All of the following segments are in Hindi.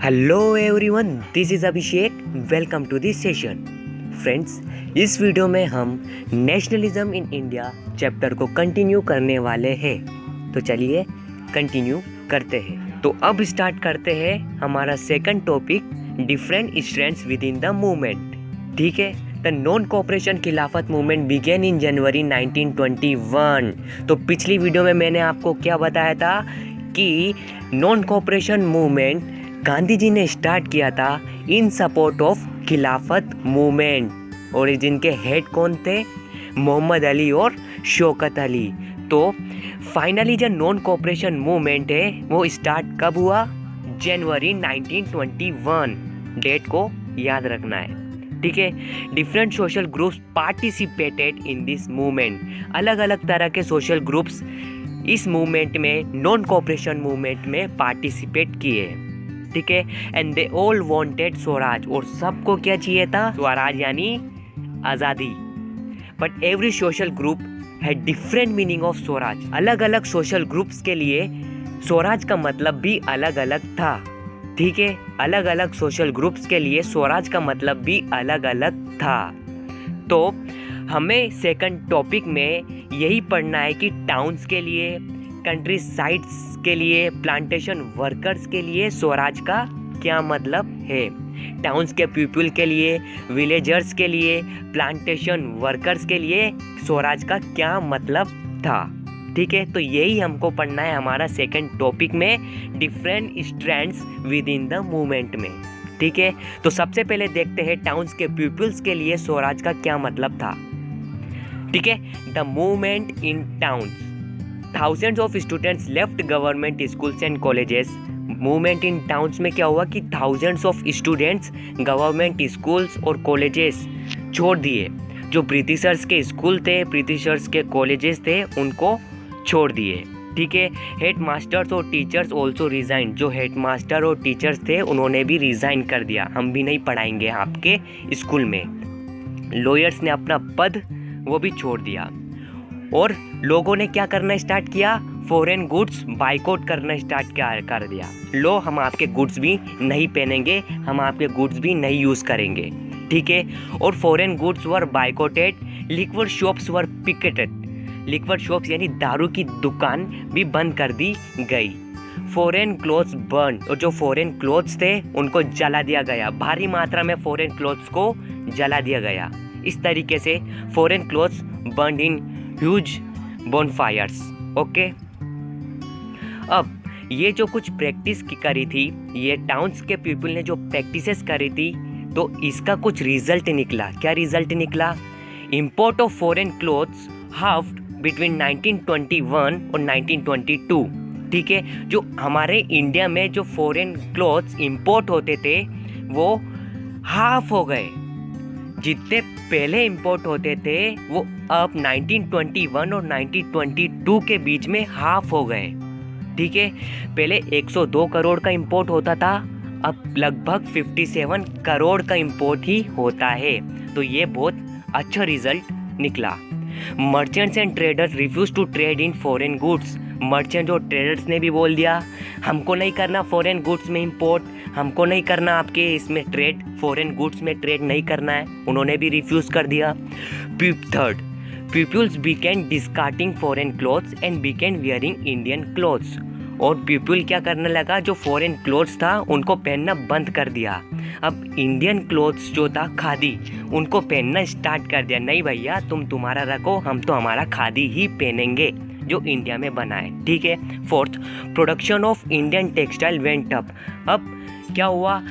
Hello everyone, this is Abhishek. Welcome to this session. Friends, इस वीडियो में हम नेशनलिज्म इन इंडिया चैप्टर को कंटिन्यू करने वाले हैं। तो चलिए कंटिन्यू करते हैं। तो अब स्टार्ट करते हैं हमारा second topic, different strands with in the movement. ठीक है। द नॉन कोऑपरेशन खिलाफत मूवमेंट बिगेन इन जनवरी 1921। तो पिछली वीडियो में मैंने आपको क्या बताया था कि non cooperation movement Gandhi ji ने स्टार्ट किया था इन सपोर्ट ऑफ खिलाफत मूवमेंट, और जिनके हेड कौन थे? मोहम्मद अली और शौकत अली। तो फाइनली जो नॉन कोऑपरेशन मूवमेंट है वो स्टार्ट कब हुआ? जनवरी 1921। डेट को याद रखना है। ठीक है। Different social groups participated in this movement. अलग अलग तरह के सोशल ग्रुप्स इस मूवमेंट में, नॉन कोऑपरेशन मूवमेंट में पार्टिसिपेट किए। ठीक है। And they all wanted Swaraj, और सबको क्या चाहिए था? स्वराज यानी आज़ादी। But every social group had different meaning of Swaraj. अलग अलग सोशल ग्रुप्स के लिए स्वराज का मतलब भी अलग अलग था। ठीक है। अलग अलग सोशल ग्रुप्स के लिए स्वराज का मतलब भी अलग अलग था। तो हमें सेकंड टॉपिक में यही पढ़ना है कि टाउन्स के लिए, कंट्री साइड्स के लिए, प्लांटेशन वर्कर्स के लिए स्वराज का क्या मतलब है। टाउन्स के पीपल के लिए, विलेजर्स के लिए, प्लांटेशन वर्कर्स के लिए स्वराज का क्या मतलब था। ठीक है। तो यही हमको पढ़ना है हमारा सेकंड टॉपिक में, different strands with in the movement में। ठीक है। तो सबसे पहले देखते हैं टाउन्स के पीपल्स के लिए स्वराज का क्या मतलब था। ठीक है। The movement in towns, thousands of students left government schools and colleges. Movement in towns में क्या हुआ कि thousands of students government schools और कॉलेजेस छोड़ दिए। जो ब्रिटिशर्स के स्कूल थे, ब्रिटिशर्स के कॉलेजेस थे, उनको छोड़ दिए। ठीक है। हेड मास्टर्स और टीचर्स ऑल्सो रिजाइन। जो हेड मास्टर और टीचर्स थे उन्होंने भी रिजाइन कर दिया, हम भी नहीं पढ़ाएंगे आपके स्कूल में। लॉयर्स ने अपना पद वो भी छोड़ दिया। और लोगों ने क्या करना स्टार्ट किया? फॉरेन गुड्स बाइकआउट करना स्टार्ट कर दिया। लो, हम आपके गुड्स भी नहीं पहनेंगे, हम आपके गुड्स भी नहीं यूज़ करेंगे। ठीक है। और foreign goods were boycotted, liquid shops were picketed. Liquid shops यानी दारू की दुकान भी बंद कर दी गई। फॉरेन क्लोथ्स बर्न, और जो फॉरेन क्लोथ्स थे उनको जला दिया गया। भारी मात्रा में फॉरेन क्लोथ्स को जला दिया गया। इस तरीके से foreign clothes burn in huge bonfires. Okay. अब ये जो कुछ प्रैक्टिस करी थी, ये टाउन्स के पीपल ने जो प्रैक्टिसेस करी थी, तो इसका कुछ रिजल्ट निकला। क्या रिजल्ट निकला? Import of foreign clothes halved between 1921 और 1922। ठीक है। जो हमारे इंडिया में जो फॉरेन क्लोथ्स इंपोर्ट होते थे वो हाफ हो गए। जितने पहले इंपोर्ट होते थे वो अब 1921 और 1922 के बीच में हाफ हो गए। ठीक है। पहले 102 करोड़ का इंपोर्ट होता था, अब लगभग 57 करोड़ का इंपोर्ट ही होता है। तो ये बहुत अच्छा रिजल्ट निकला। Merchants and traders refuse to trade in foreign goods. Merchant और ट्रेडर्स ने भी बोल दिया हमको नहीं करना फॉरेन गुड्स में इंपोर्ट, हमको नहीं करना आपके इसमें ट्रेड, फॉरेन गुड्स में ट्रेड नहीं करना है। उन्होंने भी रिफ्यूज़ कर दिया। Third, peoples began discarding foreign clothes and began wearing Indian clothes. और पीपल क्या करने लगा? जो फॉरेन क्लोथ्स था उनको पहनना बंद कर दिया। अब इंडियन क्लोथ्स जो था खादी, उनको पहनना स्टार्ट कर दिया। नहीं भैया, तुम तुम्हारा रखो, हम तो हमारा खादी ही पहनेंगे जो इंडिया में बना है। ठीक है। Fourth, production of Indian textile went up. अब क्या हुआ?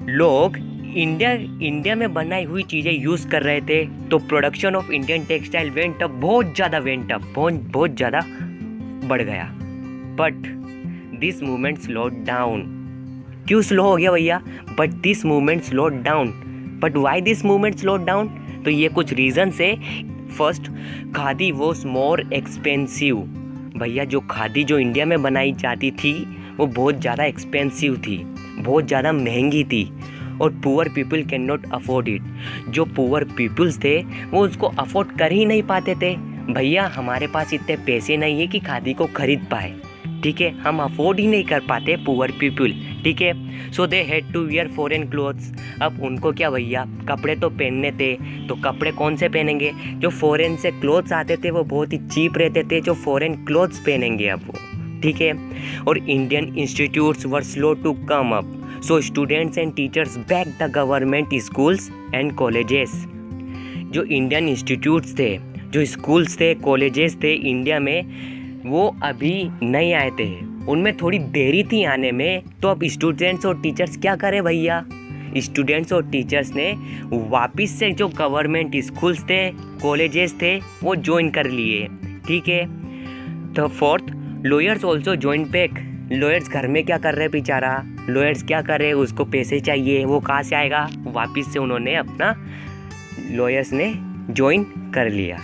लोग इंडिया में बनाई हुई चीज़ें यूज़ कर रहे थे, तो production of Indian textile went up, बहुत ज़्यादा बढ़ गया। But this movement slowed down. क्यों स्लो हो गया भैया? But this movement slowed down. But why this movement slowed down? तो ये कुछ रीजन है। First, khadi was more expensive. भैया, जो खादी जो इंडिया में बनाई जाती थी वो बहुत ज़्यादा एक्सपेंसिव थी, बहुत ज़्यादा महंगी थी, और poor people can not afford it. जो पुअर पीपल्स थे वो उसको अफोर्ड कर ही नहीं पाते थे। भैया, हमारे पास इतने पैसे नहीं है कि खादी को खरीद पाए। ठीक है, हम अफोर्ड ही नहीं कर पाते पुअर पीपल, ठीक है। So they had to wear foreign clothes. अब उनको क्या भैया, कपड़े तो पहनने थे, तो कपड़े कौन से पहनेंगे? जो फॉरेन से क्लोथ्स आते थे वो बहुत ही चीप रहते थे, जो फॉरेन क्लोथ्स पहनेंगे अब वो, ठीक है। और Indian institutes were slow to come up, so students and teachers back the government schools and colleges. जो इंडियन इंस्टीट्यूट्स थे, जो स्कूल्स थे, कॉलेजेस थे इंडिया में, वो अभी नहीं आए थे, उनमें थोड़ी देरी थी आने में। तो अब स्टूडेंट्स और टीचर्स क्या करें भैया? स्टूडेंट्स और टीचर्स ने वापस से जो गवर्नमेंट स्कूल्स थे, कॉलेजेस थे, वो ज्वाइन कर लिए, ठीक है। तो fourth, lawyers also join back. Lawyers घर में क्या कर रहे हैं बेचारा? लॉयर्स क्या कर रहे हैं, उसको पैसे चाहिए, वो कहाँ से आएगा? वापस से उन्होंने अपना लॉयर्स ने ज्वाइन कर लिया।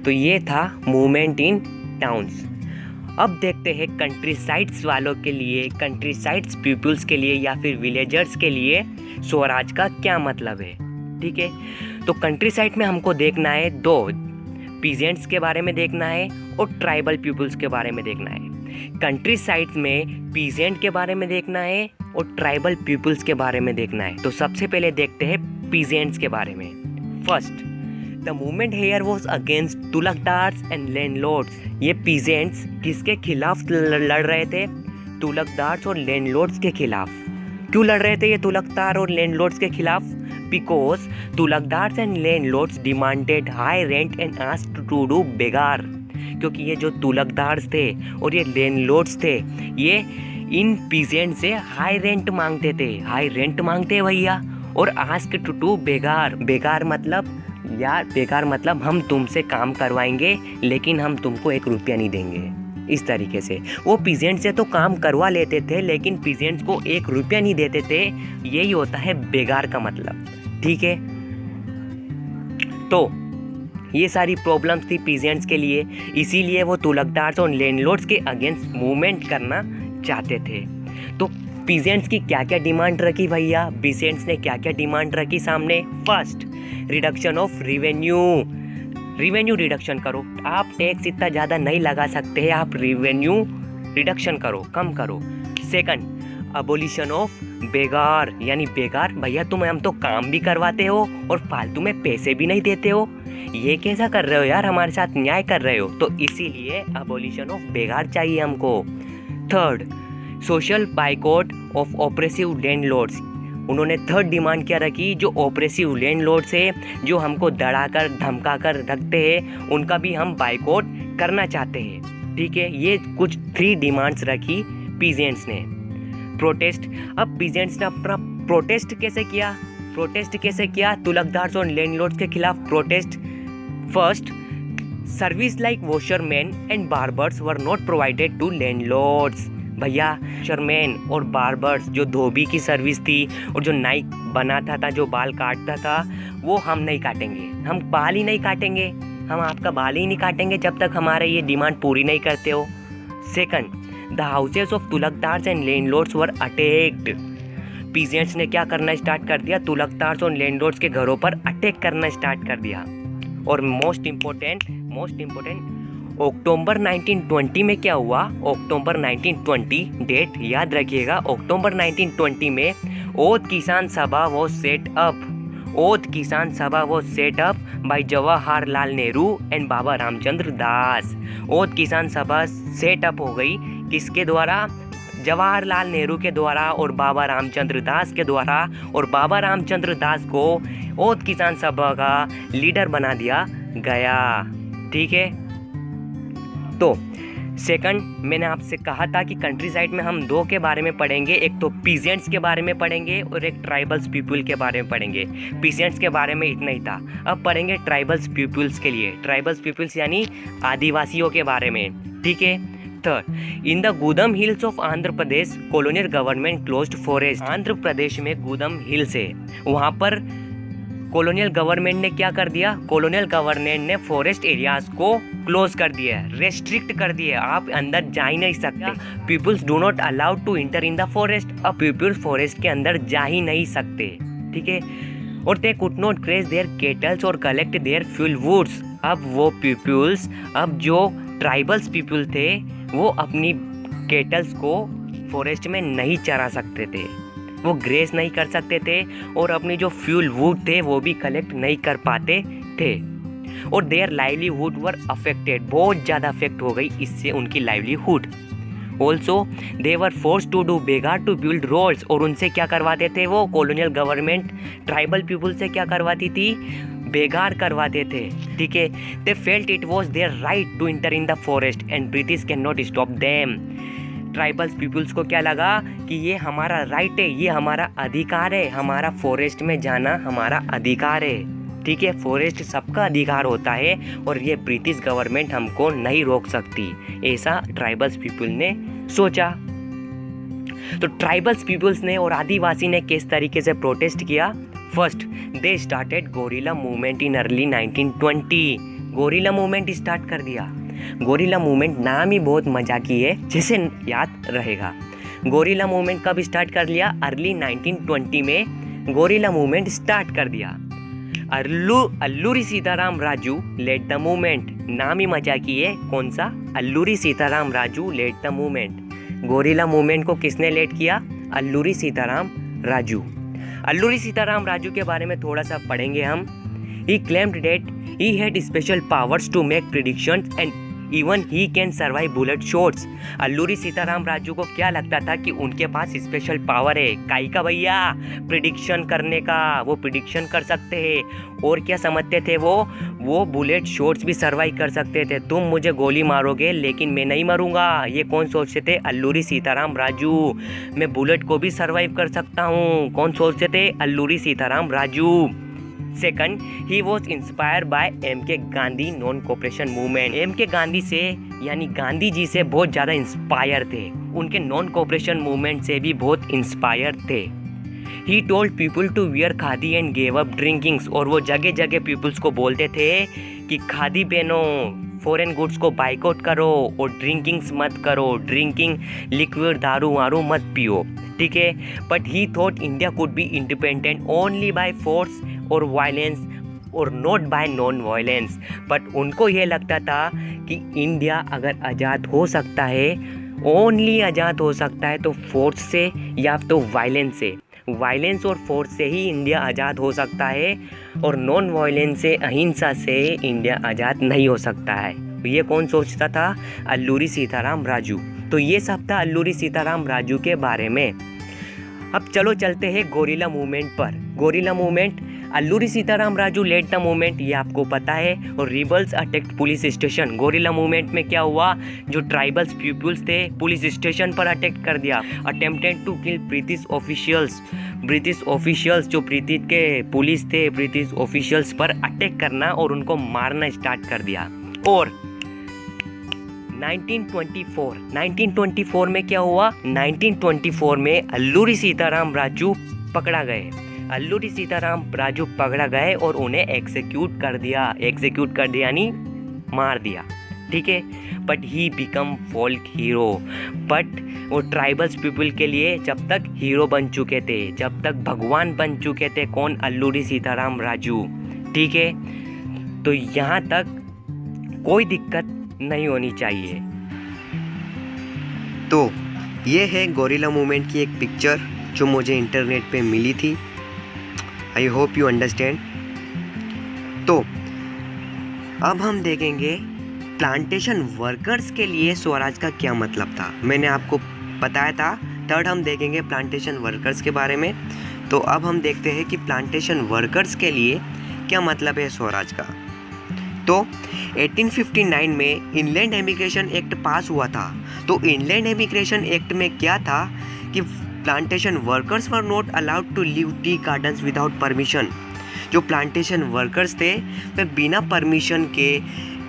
तो ये था मूवमेंट इन टाउन्स। अब देखते हैं कंट्री साइड्स वालों के लिए, कंट्री साइड्स पीपल्स के लिए या फिर विलेजर्स के लिए स्वराज का क्या मतलब है, ठीक है। तो कंट्री साइड में हमको देखना है दो, पीजेंट्स के बारे में देखना है और ट्राइबल पीपल्स के बारे में देखना है। कंट्री साइड्स में पीजेंट के बारे में देखना है और ट्राइबल पीपल्स के बारे में देखना है। तो सबसे पहले देखते हैं पीजेंट्स के बारे में। First, the movement here was against talukdars and landlords. ये पीजेंट्स किसके खिलाफ लड़ रहे थे? तुलकदार्स और लैंडलॉर्ड्स के खिलाफ। क्यों लड़ रहे थे ये तुलकदार और लैंडलॉर्ड्स के खिलाफ? Because talukdars and landlords demanded high rent and asked to do begar. क्योंकि ये जो तुलकदार्स थे और ये लैंडलॉर्ड्स थे, ये इन पीजेंट से हाई रेंट मांगते थे, हाई रेंट मांगते भैया। और आस्क्ड टू डू बेगार, बेगार मतलब यार, बेकार मतलब हम तुमसे काम करवाएंगे लेकिन हम तुमको 1 रुपया नहीं देंगे। इस तरीके से वो पीजेंट से तो काम करवा लेते थे लेकिन पीजेंट्स को 1 रुपया नहीं देते थे। यही होता है बेगार का मतलब, ठीक है। तो ये सारी प्रॉब्लम्स थी पीजेंट्स के लिए, इसीलिए वो तुलकदार्स और लैंडलॉर्ड्स के अगेंस्ट मूवमेंट करना चाहते थे। तो पीजेंट्स की क्या क्या डिमांड रखी भैया? पीजेंट्स ने क्या क्या डिमांड रखी सामने? First, reduction of revenue. Revenue reduction करो, आप टैक्स इतना ज़्यादा नहीं लगा सकते हैं, आप रिवेन्यू रिडक्शन करो, कम करो। सेकंड, अबोलिशन ऑफ बेगार, यानी बेगार भैया हम तो काम भी करवाते हो और फालतू में पैसे भी नहीं देते हो, ये कैसा कर रहे हो यार, हमारे साथ न्याय कर रहे हो। तो इसीलिए अबोलिशन ऑफ बेगार चाहिए हमको। Third, social boycott of oppressive landlords. उन्होंने थर्ड डिमांड क्या रखी? जो ऑपरेसिव लैंडलॉर्ड्स है, जो हमको दड़ाकर धमकाकर रखते हैं, उनका भी हम बाइकॉट करना चाहते हैं, ठीक है। ये कुछ 3 डिमांड्स रखी पीजेंट्स ने। प्रोटेस्ट, अब पीजेंट्स ने अपना प्रोटेस्ट कैसे किया? प्रोटेस्ट कैसे किया तुलकदार्स और लैंडलॉर्ड्स के खिलाफ? Protest, first, service like washerman and barbers were not provided to landlords. भैया शरमैन और बार्बर्स, जो धोबी की सर्विस थी और जो नाई बनाता था, जो बाल काटता था, वो हम नहीं काटेंगे, हम बाल ही नहीं काटेंगे, हम आपका बाल ही नहीं काटेंगे जब तक हमारे ये डिमांड पूरी नहीं करते हो। Second, the houses of talukdars and landlords were attacked. Peasants ने क्या करना स्टार्ट कर दिया? तुलकदार्स और लैंडलॉर्ड्स के घरों पर अटैक करना स्टार्ट कर दिया। और मोस्ट इम्पोर्टेंट अक्टूबर 1920 में क्या हुआ? अक्टूबर 1920 डेट याद रखिएगा। अक्टूबर 1920 में ओध Kisan Sabha was set up, ओध Kisan Sabha was set up by Jawaharlal Nehru and Baba Ramchandra Das. Oudh Kisan Sabha set up हो गई किसके द्वारा? जवाहरलाल नेहरू के द्वारा और बाबा रामचंद्र दास के द्वारा। और बाबा रामचंद्र दास को ओध किसान सभा का लीडर बना दिया गया, ठीक है। तो सेकंड, मैंने आपसे कहा था कि कंट्री साइड में हम 2 के बारे में पढ़ेंगे, एक तो पीजेंट्स के बारे में पढ़ेंगे और एक ट्राइबल्स पीपल के बारे में पढ़ेंगे। पीजेंट्स के बारे में इतना ही था, अब पढ़ेंगे ट्राइबल्स पीपल्स के लिए। ट्राइबल्स पीपल्स यानी आदिवासियों के बारे में, ठीक है। Third, in the Gudem hills of Andhra Pradesh colonial government closed forest. Andhra Pradesh में गुदम हिल्स है, वहाँ पर कॉलोनियल गवर्नमेंट ने क्या कर दिया? कॉलोनियल गवर्नमेंट ने फॉरेस्ट एरियाज को क्लोज कर दिया, रेस्ट्रिक्ट कर दिया, आप अंदर जा ही नहीं सकते। Peoples do not allowed to enter in the forest. अब पीपल्स फॉरेस्ट के अंदर जा ही नहीं सकते, ठीक है। और they could not graze their cattles और कलेक्ट देयर फ्यूल वुड्स। अब वो पीपल्स, अब जो ट्राइबल्स पीपल थे, वो अपनी केटल्स को फॉरेस्ट में नहीं चरा सकते थे, वो ग्रेस नहीं कर सकते थे और अपनी जो फ्यूल वुड थे वो भी कलेक्ट नहीं कर पाते थे और देयर लाइवलीहुड वर अफेक्टेड, बहुत ज़्यादा अफेक्ट हो गई इससे उनकी livelihood. Also they were forced to do begar to build roads, और उनसे क्या करवाते थे वो कॉलोनियल गवर्नमेंट ट्राइबल पीपल से क्या करवाती थी, बेगार करवाते थे। ठीक है, they felt it was their right to enter in the forest and British can not stop them. Tribals peoples को क्या लगा कि ये हमारा राइट है, ये हमारा अधिकार है, हमारा फॉरेस्ट में जाना हमारा अधिकार है। ठीक है, फॉरेस्ट सबका अधिकार होता है और ये ब्रिटिश गवर्नमेंट हमको नहीं रोक सकती, ऐसा ट्राइबल्स पीपल ने सोचा। तो ट्राइबल्स पीपल्स ने और आदिवासी ने किस तरीके से प्रोटेस्ट किया? First they started gorilla movement in early 1920। Gorilla movement start कर दिया। गोरिल्ला मूवमेंट नाम ही बहुत मजाकी है, जैसे याद रहेगा। गोरिल्ला मूवमेंट कब स्टार्ट कर लिया? अर्ली 1920 में गोरिल्ला मूवमेंट स्टार्ट कर दिया। Alluri Sitaram Raju led the movement, नाम ही मजाकी है, कौन सा? Alluri Sitaram Raju led the movement. Guerrilla movement को किसने लेड किया? अल्लूरी सीताराम राजू। अल्लूरी सीताराम राजू के बारे में थोड़ा सा पढ़ेंगे हम। He claimed that he had special powers to make predictions and even he can survive bullet shots. Alluri Sitaram Raju को क्या लगता था कि उनके पास स्पेशल पावर है, काई का भैया, प्रिडिक्शन करने का, वो प्रिडिक्शन कर सकते हैं। और क्या समझते थे वो बुलेट शॉट्स भी सर्वाइव कर सकते थे। तुम मुझे गोली मारोगे लेकिन मैं नहीं मरूंगा, ये कौन सोचते थे? अल्लूरी सीताराम राजू। मैं बुलेट को भी सर्वाइव कर सकता हूँ, कौन सोचते थे? Alluri Sitaram Raju. Second, he was inspire by M K. Gandhi non cooperation movement. M K. Gandhi से यानी गांधी जी से बहुत ज़्यादा इंस्पायर थे, उनके नॉन कोऑपरेशन मूवमेंट से भी बहुत इंस्पायर थे। He told people to wear khadi and gave up drinkings, और वो जगह जगह पीपल्स को बोलते थे कि खादी पहनो, फॉरेन गुड्स को बाइकआउट करो और ड्रिंकिंग्स मत करो, ड्रिंकिंग लिक्विड दारू वारू मत पियो। ठीक है, but he thought India could be independent only by force और वायलेंस और not bye non violence. But उनको ये लगता था कि इंडिया अगर आज़ाद हो सकता है, ओनली आज़ाद हो सकता है तो फोर्स से या तो वायलेंस से। वायलेंस और फोर्स से ही इंडिया आज़ाद हो सकता है और नॉन वायलेंस से, अहिंसा से इंडिया आज़ाद नहीं हो सकता है। ये कौन सोचता था? अल्लूरी सीताराम राजू। तो ये सब था अल्लूरी सीताराम राजू के बारे में। अब चलो चलते हैं गोरिल्ला मूवमेंट पर। Guerrilla movement, Alluri Sitaram Raju led the movement, ये आपको पता है। और rebels attacked police station. Guerrilla movement में क्या हुआ? जो ट्राइबल्स पीपल्स थे पुलिस स्टेशन पर अटैक कर दिया। Attempted to kill British officials. British officials जो ब्रिटिश के पुलिस थे, ब्रिटिश ऑफिशियल्स पर अटैक करना और उनको मारना स्टार्ट कर दिया। और 1924 में क्या हुआ? 1924 में अल्लूरी सीताराम राजू पकड़ा गए। अल्लूरी सीताराम राजू पकड़ा गए और उन्हें एग्जीक्यूट कर दिया। एग्जीक्यूट कर दिया यानी मार दिया। ठीक है, but he become folk hero. But वो ट्राइबल्स पीपल के लिए जब तक हीरो बन चुके थे, जब तक भगवान बन चुके थे। कौन? अल्लूरी सीताराम राजू। ठीक है, तो यहाँ तक कोई दिक्कत नहीं होनी चाहिए। तो ये है गोरिल्ला मूवमेंट की एक पिक्चर जो मुझे इंटरनेट पे मिली थी। I hope you understand. तो अब हम देखेंगे प्लांटेशन वर्कर्स के लिए स्वराज का क्या मतलब था। मैंने आपको बताया था। थर्ड हम देखेंगे प्लांटेशन वर्कर्स के बारे में। तो अब हम देखते हैं कि प्लांटेशन वर्कर्स के लिए क्या मतलब है स्वराज का। तो 1859 में इनलैंड एमिग्रेशन एक्ट पास हुआ था। तो इनलैंड एमिग्रेशन एक्ट में क्या था कि plantation workers were not allowed to leave tea gardens without permission. जो प्लांटेशन वर्कर्स थे वे बिना परमिशन के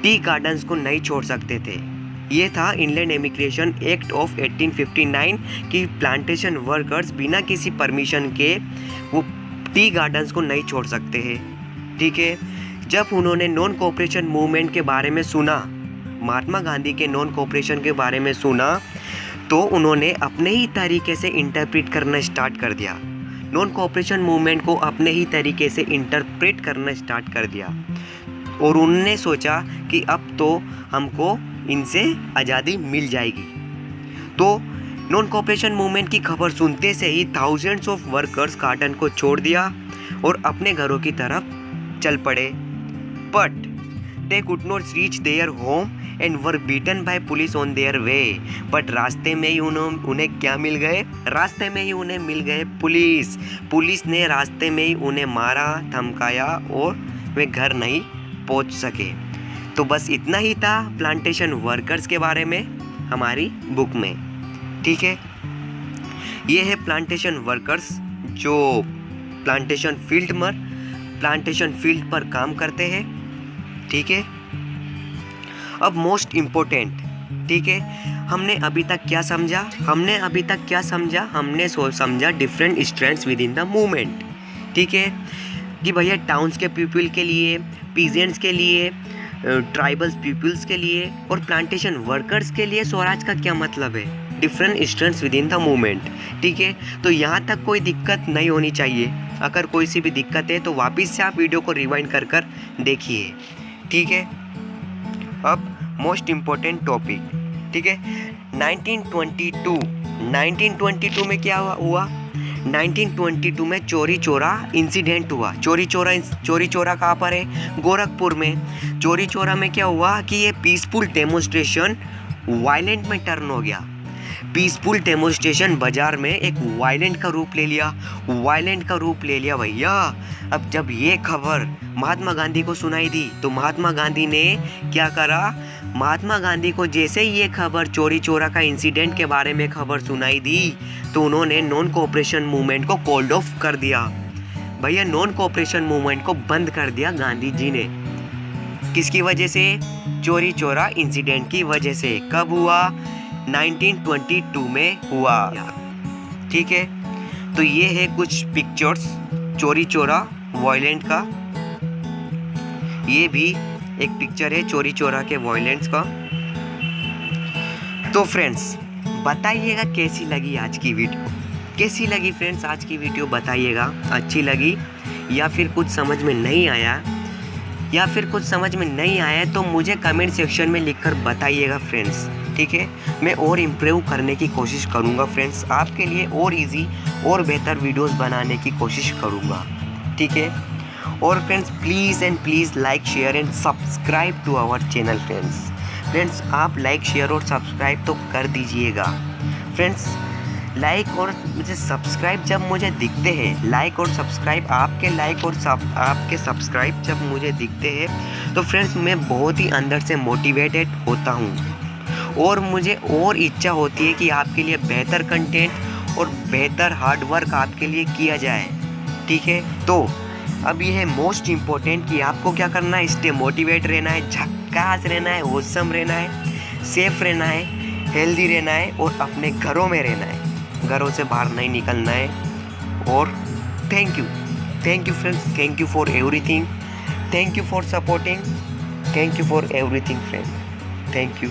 टी गार्डन्स को नहीं छोड़ सकते थे। ये था इनलैंड एमिग्रेशन एक्ट ऑफ 1859 कि प्लांटेशन वर्कर्स बिना किसी परमिशन के वो टी गार्डन्स को नहीं छोड़ सकते हैं। ठीक है, जब उन्होंने नॉन कोऑपरेशन मूवमेंट के बारे में सुना, महात्मा गांधी के नॉन कोऑपरेशन के बारे में सुना, तो उन्होंने अपने ही तरीके से इंटरप्रेट करना स्टार्ट कर दिया। नॉन कोऑपरेशन मूवमेंट को अपने ही तरीके से इंटरप्रेट करना स्टार्ट कर दिया और उन्होंने सोचा कि अब तो हमको इनसे आज़ादी मिल जाएगी। तो नॉन कोऑपरेशन मूवमेंट की खबर सुनते से ही थाउजेंड्स ऑफ वर्कर्स गार्डन को छोड़ दिया और अपने घरों की तरफ चल पड़े। But they could not reach their home and were beaten by police on their way. But रास्ते में ही उन्हें क्या मिल गए? रास्ते में ही उन्हें मिल गए पुलिस। पुलिस ने रास्ते में ही उन्हें मारा, धमकाया और वे घर नहीं पहुंच सके। तो बस इतना ही था प्लांटेशन वर्कर्स के बारे में हमारी बुक में। ठीक है, ये है प्लांटेशन वर्कर्स जो प्लांटेशन फील्ड पर काम करते हैं। ठीक है, अब मोस्ट इम्पोर्टेंट, ठीक है, हमने अभी तक क्या समझा? हमने समझा different strengths with in the movement. ठीक है, कि भैया टाउन्स के पीपल के लिए, पीजेंट्स के लिए, ट्राइबल्स पीपल्स के लिए और प्लांटेशन वर्कर्स के लिए स्वराज का क्या मतलब है, different strengths with in the movement. ठीक है, तो यहाँ तक कोई दिक्कत नहीं होनी चाहिए। अगर कोई सी भी दिक्कत है तो वापस से आप वीडियो को रिवाइंड कर देखिए। ठीक है, अब मोस्ट इम्पोर्टेंट टॉपिक। ठीक है, 1922 में क्या हुआ? 1922 में चोरी चोरा इंसिडेंट हुआ। चोरी चोरा कहाँ पर है? गोरखपुर में। चोरी चोरा में क्या हुआ कि ये पीसफुल डेमोन्स्ट्रेशन वायलेंट में टर्न हो गया। पीसफुल डेमोन्स्ट्रेशन बाजार में एक वायलेंट का रूप ले लिया भैया। अब जब ये खबर महात्मा गांधी को सुनाई दी तो महात्मा गांधी ने क्या करा? महात्मा गांधी को जैसे ही ये खबर चोरी चोरा का इंसिडेंट के बारे में खबर सुनाई दी तो उन्होंने नॉन कोऑपरेशन मूवमेंट को कॉल्ड ऑफ कर दिया भैया। नॉन कोऑपरेशन मूवमेंट को बंद कर दिया गांधी जी ने। किसकी वजह से? चोरी चोरा इंसिडेंट की वजह से। कब हुआ? 1922 में हुआ। ठीक है, तो ये है कुछ पिक्चर्स चोरी चोरा वायलेंट का। ये भी एक पिक्चर है चोरी चोरा के वायलेंस का। तो फ्रेंड्स बताइएगा कैसी लगी आज की वीडियो? कैसी लगी फ्रेंड्स आज की वीडियो? बताइएगा अच्छी लगी या फिर कुछ समझ में नहीं आया, तो मुझे कमेंट सेक्शन में लिखकर बताइएगा फ्रेंड्स। ठीक है, मैं और इम्प्रूव करने की कोशिश करूँगा फ्रेंड्स, आपके लिए और इजी और बेहतर वीडियोस बनाने की कोशिश करूँगा। ठीक है, और friends please like share and subscribe to our channel friends आप लाइक शेयर और सब्सक्राइब तो कर दीजिएगा फ्रेंड्स। लाइक और मुझे सब्सक्राइब जब मुझे दिखते हैं, आपके सब्सक्राइब जब मुझे दिखते हैं तो फ्रेंड्स मैं बहुत ही अंदर से मोटिवेटेड होता हूँ और मुझे और इच्छा होती है कि आपके लिए बेहतर कंटेंट और बेहतर हार्ड वर्क आपके लिए किया जाए। ठीक है, तो अब ये है मोस्ट इम्पोर्टेंट कि आपको क्या करना है? स्टे मोटिवेट रहना है, झक्कास रहना है, ऑसम रहना है, सेफ रहना है, हेल्दी रहना है और अपने घरों में रहना है, घरों से बाहर नहीं निकलना है। और thank you friends, thank you for everything, thank you for supporting, thank you for everything friend, thank you.